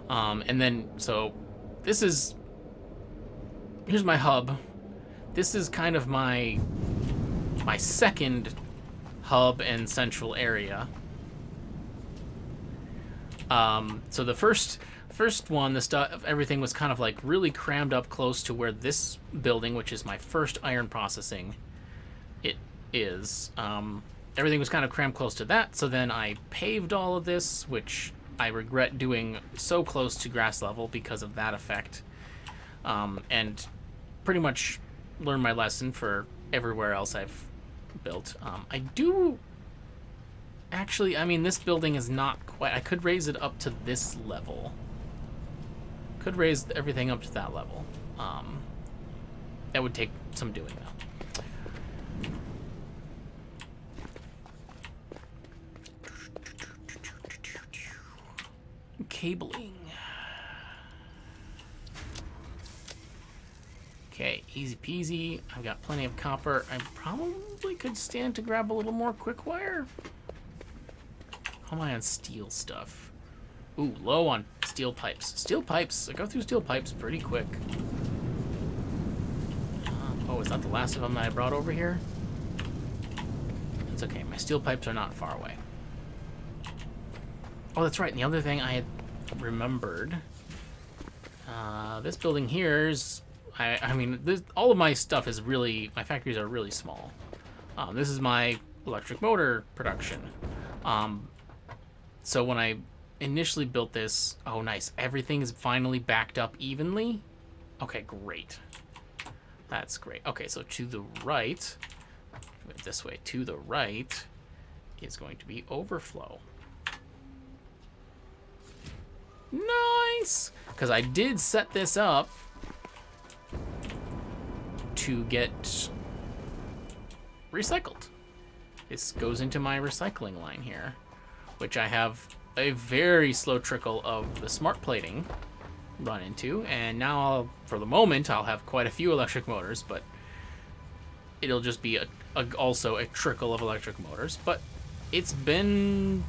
And then, so this is, here's my hub. This is kind of my second hub and central area. So the first one, the stuff, everything was kind of like really crammed up close to where this building, which is my first iron processing, it is. Everything was kind of crammed close to that. So then I paved all of this, which I regret doing so close to grass level because of that effect. And pretty much learned my lesson for everywhere else I've built. I do actually, I mean, this building is not quite, I could raise it up to this level. Could raise everything up to that level. That would take some doing though. Cabling. Okay, easy peasy. I've got plenty of copper. I probably could stand to grab a little more quick wire. How am I on steel stuff? Ooh, low on steel pipes. Steel pipes. I go through steel pipes pretty quick. Oh, is that the last of them that I brought over here? It's okay. My steel pipes are not far away. Oh, that's right. And the other thing I had remembered. This building here is... I mean, all of my stuff is really... My factories are really small. This is my electric motor production. So when I initially built this... Oh, nice. Everything is finally backed up evenly. Okay, great. That's great. Okay, so to the right... This way. To the right is going to be overflow. Nice! Because I did set this up to get recycled. This goes into my recycling line here, which I have a very slow trickle of the smart plating run into, and now for the moment I'll have quite a few electric motors, but it'll just be also a trickle of electric motors. But it's been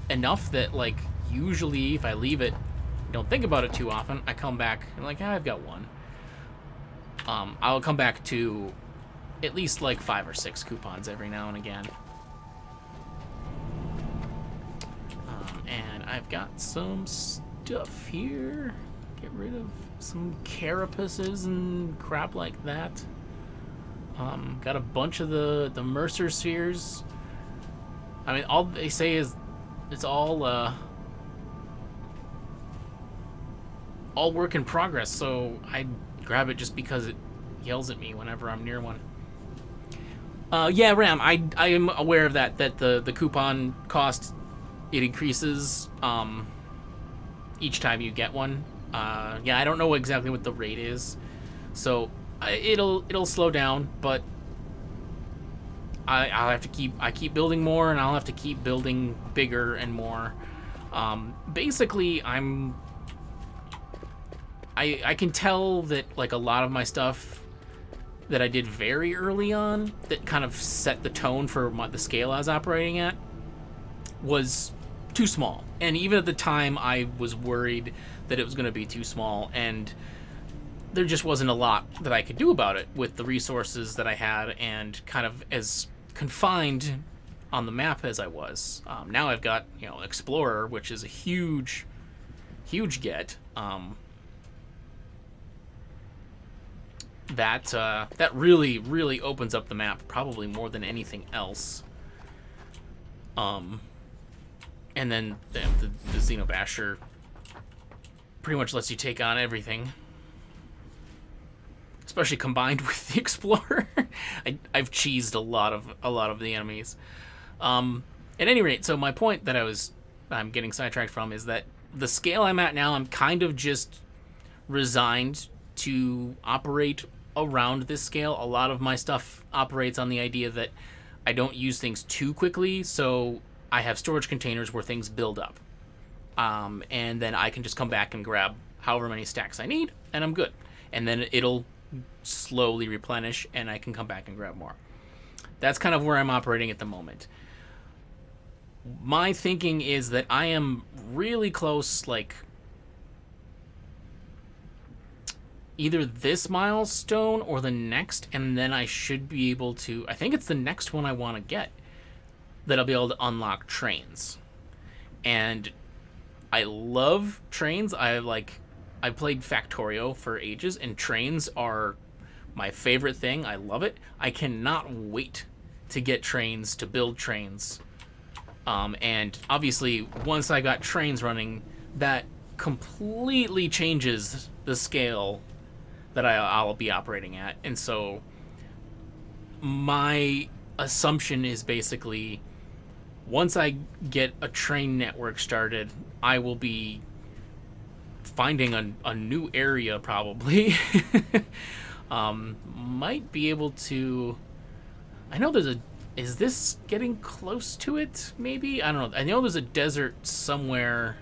enough that, like, usually if I leave it, don't think about it too often, I come back and like, I've got one. I'll come back to at least like 5 or 6 coupons every now and again. And I've got some stuff here. Get rid of some carapaces and crap like that. Got a bunch of the Mercer spheres. I mean, all they say is it's all work in progress, so I grab it just because it yells at me whenever I'm near one. Yeah, Ram, I am aware of that the coupon cost, it increases each time you get one. Yeah, I don't know exactly what the rate is, so it'll slow down, but I'll have to keep building more, and I'll have to keep building bigger and more. Basically, I can tell that, like, a lot of my stuff that I did very early on that kind of set the tone for the scale I was operating at was too small. And even at the time, I was worried that it was going to be too small, and there just wasn't a lot that I could do about it with the resources that I had and kind of as confined on the map as I was. Now I've got, you know, Explorer, which is a huge get. That really opens up the map, probably more than anything else. And then the Xenobasher pretty much lets you take on everything, especially combined with the Explorer. I've cheesed a lot of the enemies. At any rate, so my point that I'm getting sidetracked from is that the scale I'm at now, I'm kind of just resigned to operate around this scale. A lot of my stuff operates on the idea that I don't use things too quickly, so I have storage containers where things build up. And then I can just come back and grab however many stacks I need, and I'm good. And then it'll slowly replenish, and I can come back and grab more. That's kind of where I'm operating at the moment. My thinking is that I am really close, like either this milestone or the next, and then I should be able to, I think it's the next one I want to get, that I'll be able to unlock trains. And I love trains. I played Factorio for ages, and trains are my favorite thing. I love it. I cannot wait to get trains, to build trains. And obviously, once I got trains running, that completely changes the scale that I'll be operating at. And so my assumption is basically, once I get a train network started, I will be finding a new area probably. Might be able to... I know there's a... Is this getting close to it, maybe? I don't know. I know there's a desert somewhere.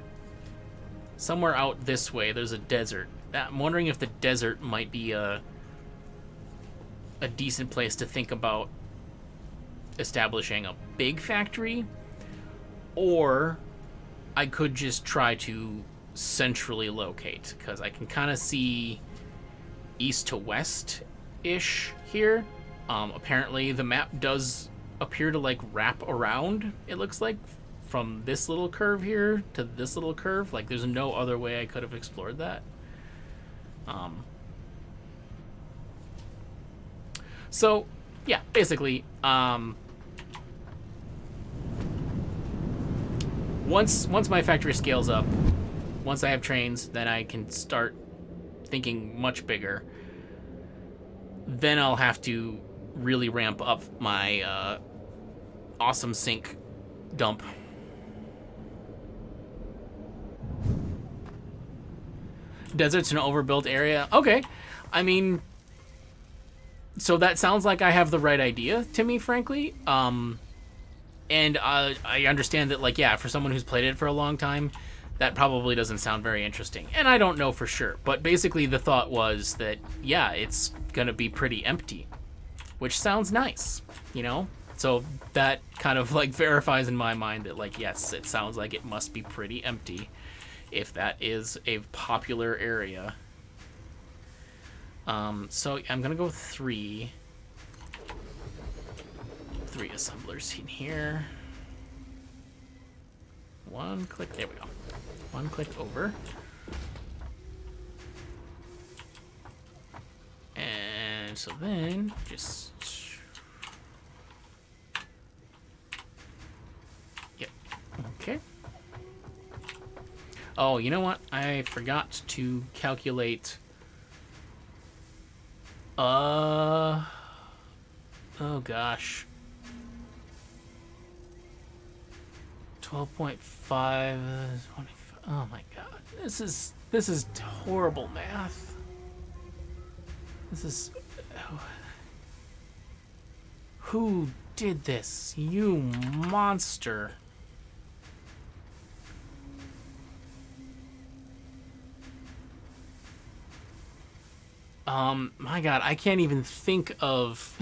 Somewhere out this way, there's a desert. I'm wondering if the desert might be a decent place to think about establishing a big factory, or I could just try to centrally locate, because I can kind of see east to west-ish here. Apparently the map does appear to like wrap around, it looks like, from this little curve here to this little curve. Like, there's no other way I could have explored that. So yeah, basically, once my factory scales up, once I have trains, then I can start thinking much bigger. Then I'll have to really ramp up my awesome sink dump. Desert's an overbuilt area. Okay. I mean, so that sounds like I have the right idea to me, frankly. And I understand that, like, yeah, for someone who's played it for a long time, that probably doesn't sound very interesting. And I don't know for sure. But basically the thought was that, yeah, it's going to be pretty empty, which sounds nice, you know? So that kind of, like, verifies in my mind that, like, yes, it sounds like it must be pretty empty if that is a popular area. So I'm going to go 3 assemblers in here. One click, there we go. One click over. And so then just... Yep, okay. Oh, you know what? I forgot to calculate... Oh gosh. 12.5, 25. Oh my god. This is horrible math. This is... Who did this? You monster. My god, I can't even think of...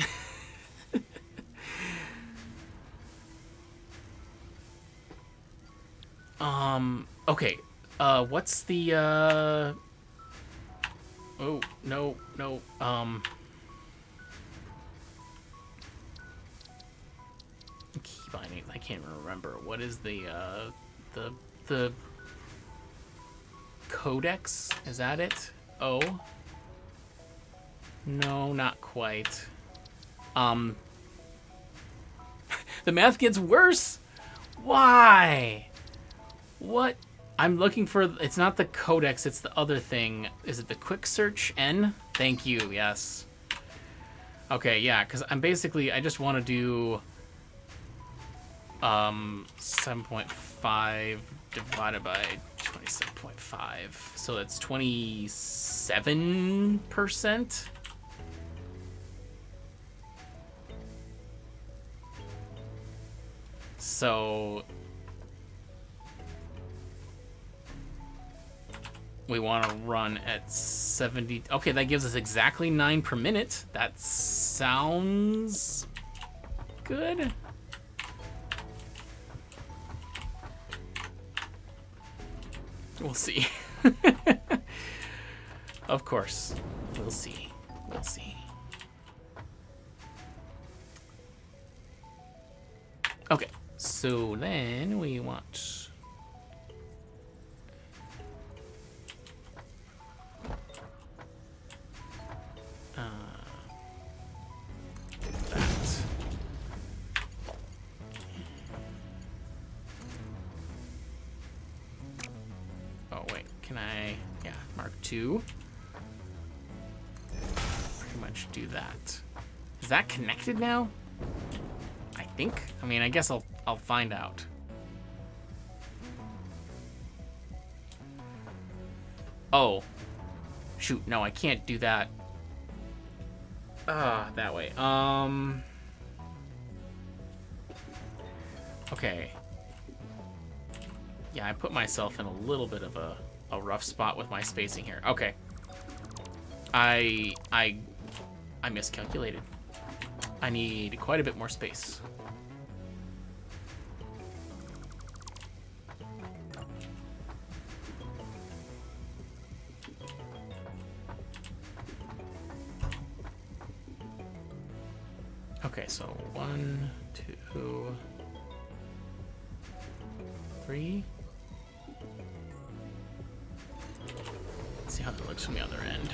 Okay, what's the, Oh, no, keybinding, I can't remember. What is the codex? Is that it? Oh. No, not quite. The math gets worse? Why? What? I'm looking for... It's not the codex, it's the other thing. Is it the quick search N? Thank you, yes. Okay, yeah, because I'm basically... I just want to do... 7.5 divided by 27.5. So that's 27%? So... we want to run at 70... Okay, that gives us exactly 9 per minute. That sounds good. We'll see. Of course. We'll see. We'll see. Okay, so then we want... that. Oh, wait, can I... Yeah, Mark 2. Pretty much do that. Is that connected now? I think. I mean, I guess I'll find out. Oh. Shoot, no, I can't do that. That way. Okay. Yeah, I put myself in a little bit of a rough spot with my spacing here. Okay. I miscalculated. I need quite a bit more space. Okay, so 1, 2, 3. Let's see how that looks from the other end.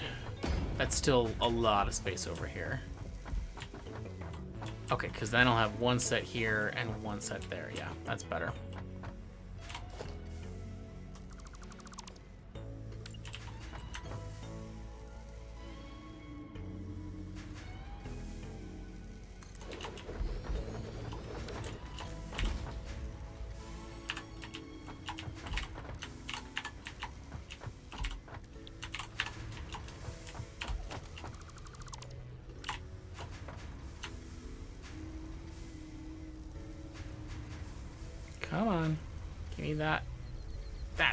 That's still a lot of space over here. Okay, because then I'll have one set here and one set there. Yeah, that's better. Come on. Give me that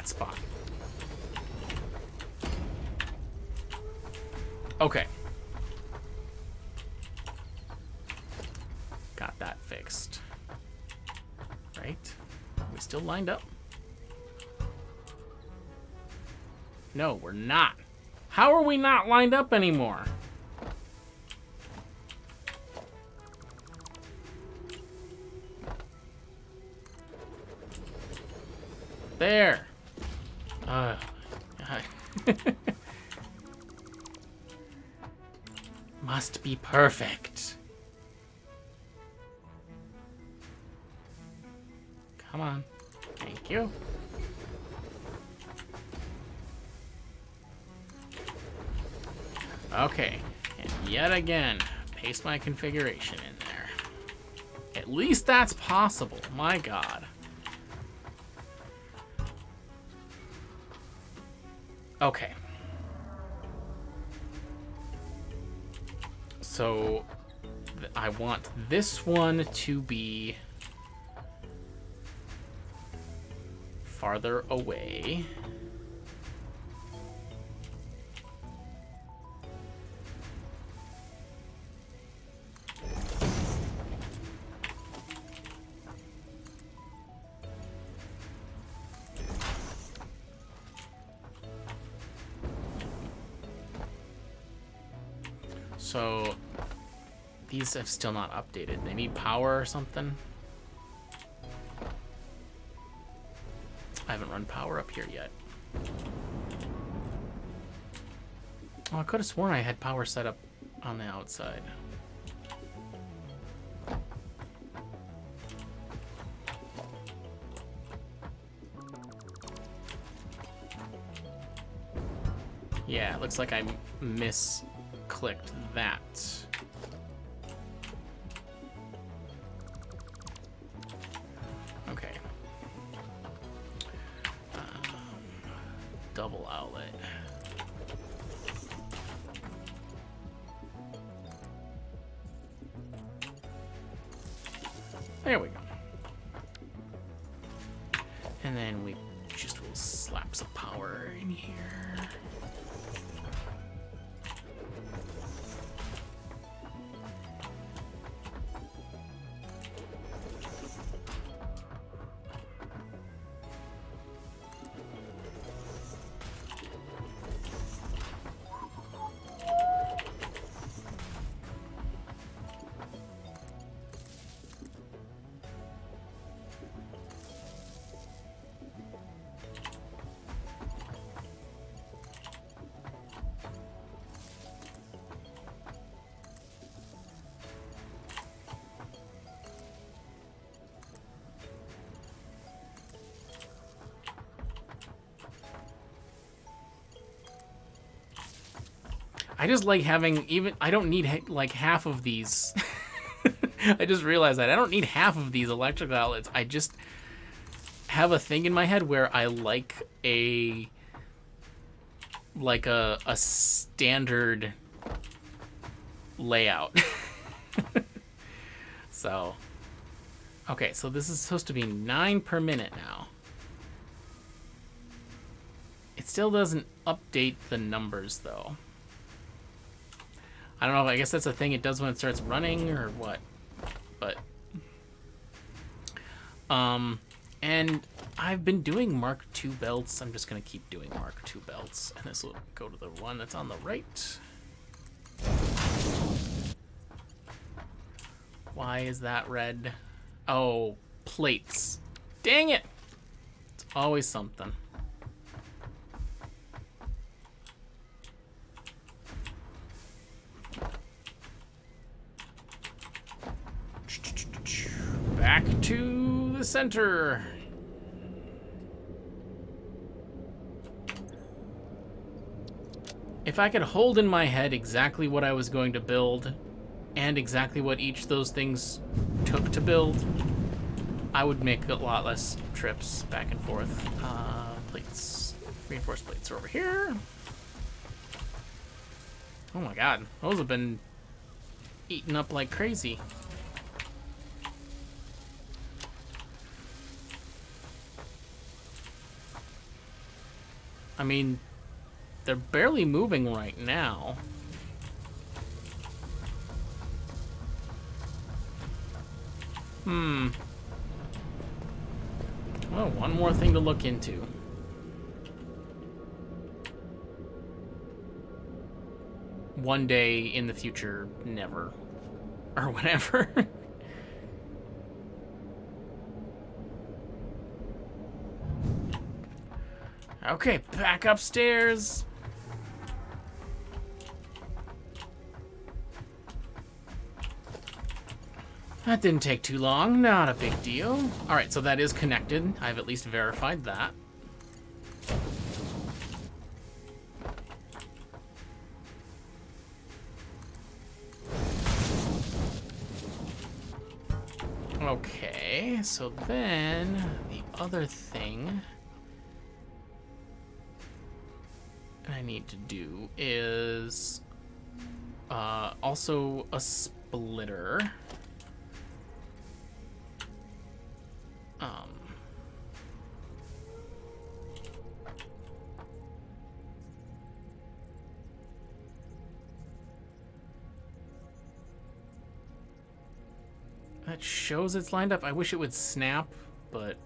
spot. Okay. Got that fixed. Right? Are we still lined up? No, we're not. How are we not lined up anymore? There. Must be perfect. Come on. Thank you. Okay. And yet again, paste my configuration in there. At least that's possible. My God. Okay. So I want this one to be farther away. So these have still not updated. They need power or something. I haven't run power up here yet. Oh, I could have sworn I had power set up on the outside. Yeah, it looks like I misclicked that. Okay. Double outlet. There we go. And then we just will slap some power in here. I just like having I don't need like half of these. I just realized that I don't need half of these electrical outlets. I just have a thing in my head where I like a standard layout. So, okay, so this is supposed to be 9 per minute now. It still doesn't update the numbers though. I don't know, I guess that's a thing it does when it starts running or what. But and I've been doing Mark II belts. I'm just gonna keep doing Mark II belts, and this will go to the one that's on the right. Why is that red? Oh, plates. Dang it! It's always something. Back to the center. If I could hold in my head exactly what I was going to build and exactly what each of those things took to build, I would make a lot less trips back and forth. Plates. Reinforced plates are over here. Oh my god. Those have been eaten up like crazy. I mean, they're barely moving right now. Well, one more thing to look into. One day in the future, never. Or whatever. Okay, back upstairs. That didn't take too long, not a big deal. Alright, so that is connected. I've at least verified that. Okay, so then the other thing I need to do is also a splitter. That shows it's lined up. I wish it would snap, but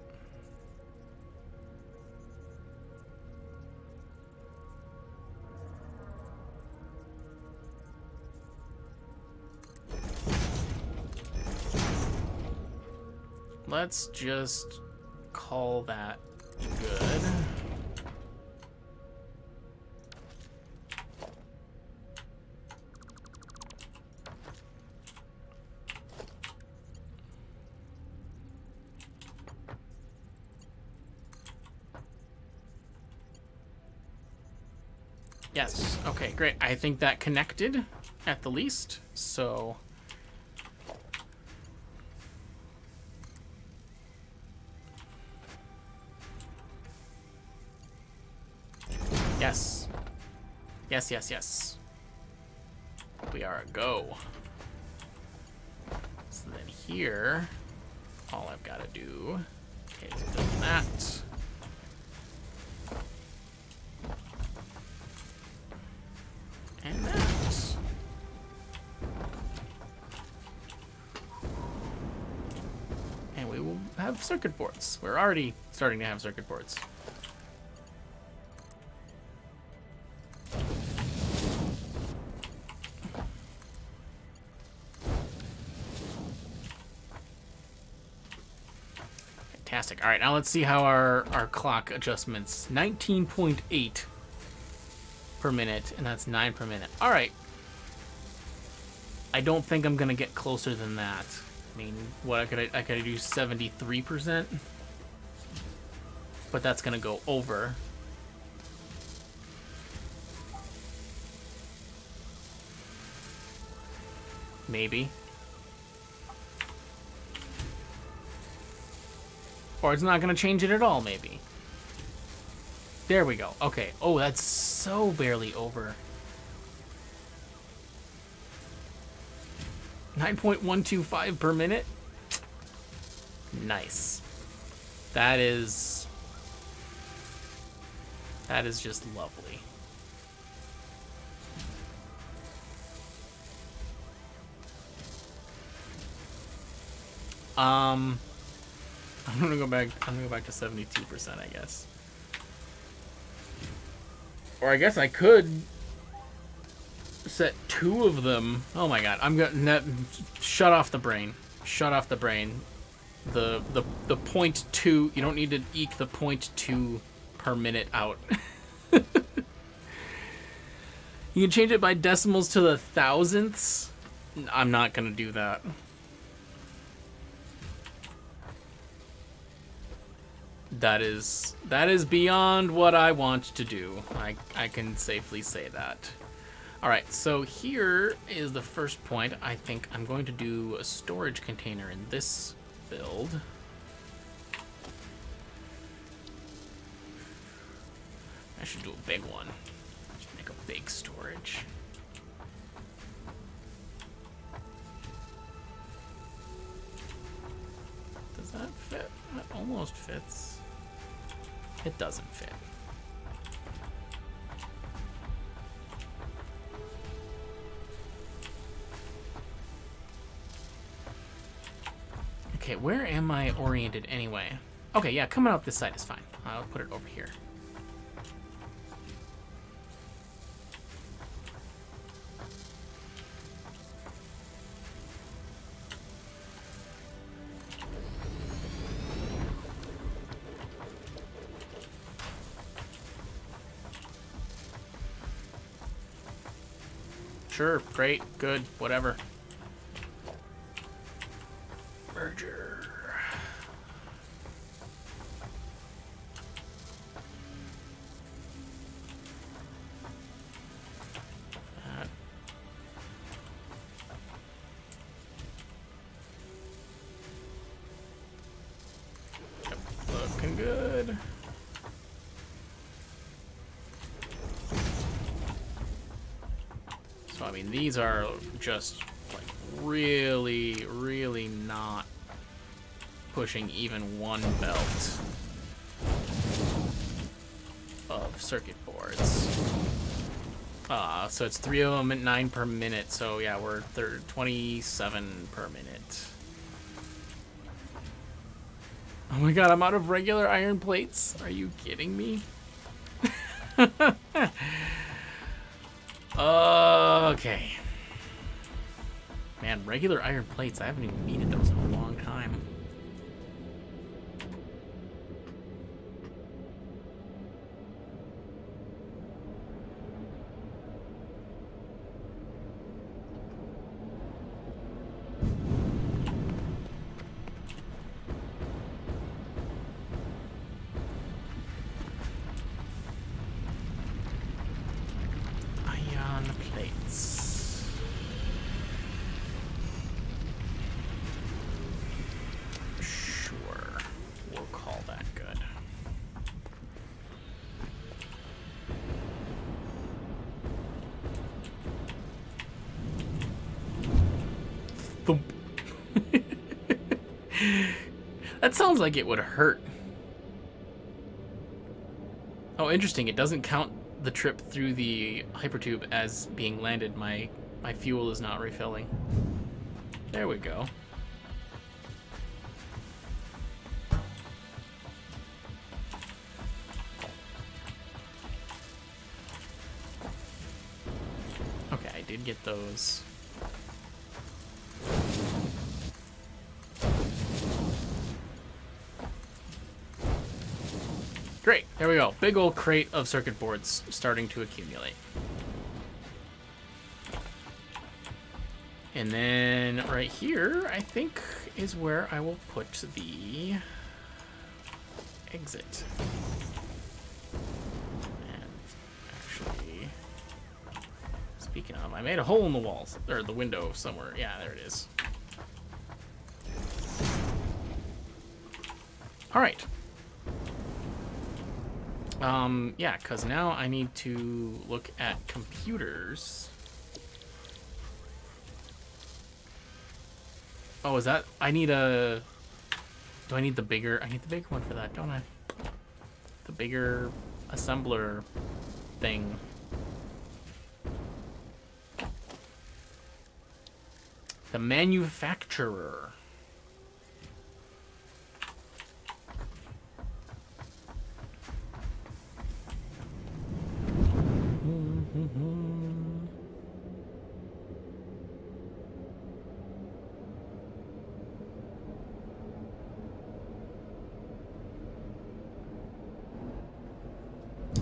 let's just call that good. Yes, okay, great. I think that connected at the least, so yes. Yes, yes, yes. We are a go. So then here, all I've got to do is build that. And that. And we will have circuit boards. We're already starting to have circuit boards. Fantastic. All right, now let's see how our clock adjustments. 19.8 per minute, and that's 9 per minute. All right. I don't think I'm gonna get closer than that. I mean, what I could do 73%, but that's gonna go over. maybe. Or it's not going to change it at all, maybe. There we go. Okay. Oh, that's so barely over. 9.125 per minute. Nice. That is just lovely. I'm gonna go back to 72%, I guess. Or I guess I could set 2 of them. Oh my god, I'm gonna shut off the brain. Shut off the brain. The 0.2, you don't need to eke the 0.2 per minute out. You can change it by decimals to the thousandths. I'm not gonna do that. That is beyond what I want to do. I can safely say that. Alright, so here is the first point. I think I'm going to do a storage container in this build. I should do a big one. I should make a big storage. Does that fit? That almost fits. It doesn't fit. Okay, where am I oriented anyway? Okay, yeah, coming up this side is fine. I'll put it over here. Sure, great, good, whatever. Merger. Yep, looking good. So, I mean, these are just like really, really not pushing even one belt of circuit boards. So it's 3 of them at 9 per minute. So yeah, we're 27 per minute. Oh my god, I'm out of regular iron plates. Are you kidding me? Okay. Man, regular iron plates, I haven't even needed those in a long time. Ion plates. Sure. We'll call that good. Thump. That sounds like it would hurt. Oh, interesting. It doesn't count the trip through the hypertube as being landed. My fuel is not refilling. There we go. Okay, I did get those. Great, there we go. Big old crate of circuit boards starting to accumulate. And then right here, I think, is where I will put the exit. And actually, speaking of, I made a hole in the walls, or the window somewhere. Yeah, there it is. All right. Yeah, because now I need to look at computers. Oh, is that... I need a... Do I need the bigger... I need the bigger one for that, don't I? The bigger assembler thing. The manufacturer.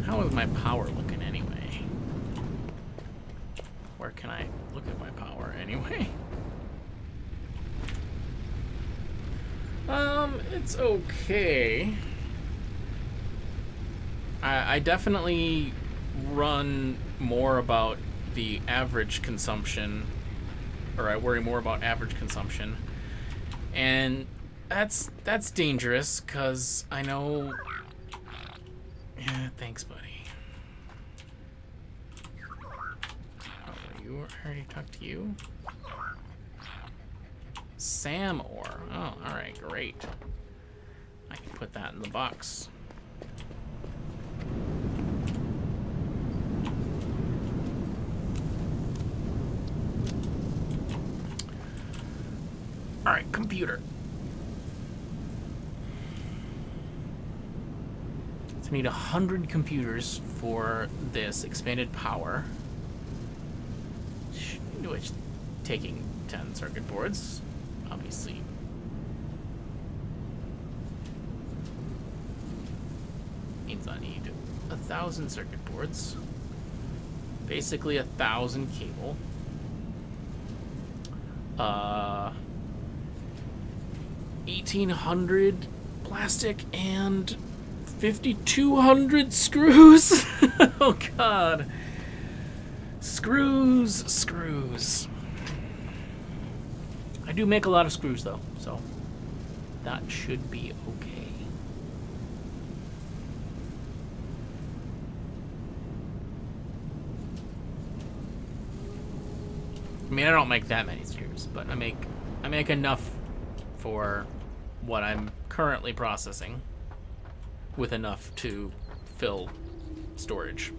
How is my power looking anyway? Where can I look at my power anyway? It's okay. I definitely run more about the average consumption, or I worry more about average consumption, and that's dangerous because I know. Yeah, thanks, buddy. Oh, you already talked to you. Sam ore. Oh, all right, great. I can put that in the box. All right, computer. So I need 100 computers for this expanded power, which taking 10 circuit boards, obviously. Means I need 1,000 circuit boards. Basically 1,000 cable. 1,800 plastic and 5,200 screws. Oh God. Screws. I do make a lot of screws though, so that should be okay. I mean, I don't make that many screws, but I make enough for what I'm currently processing, with enough to fill storage.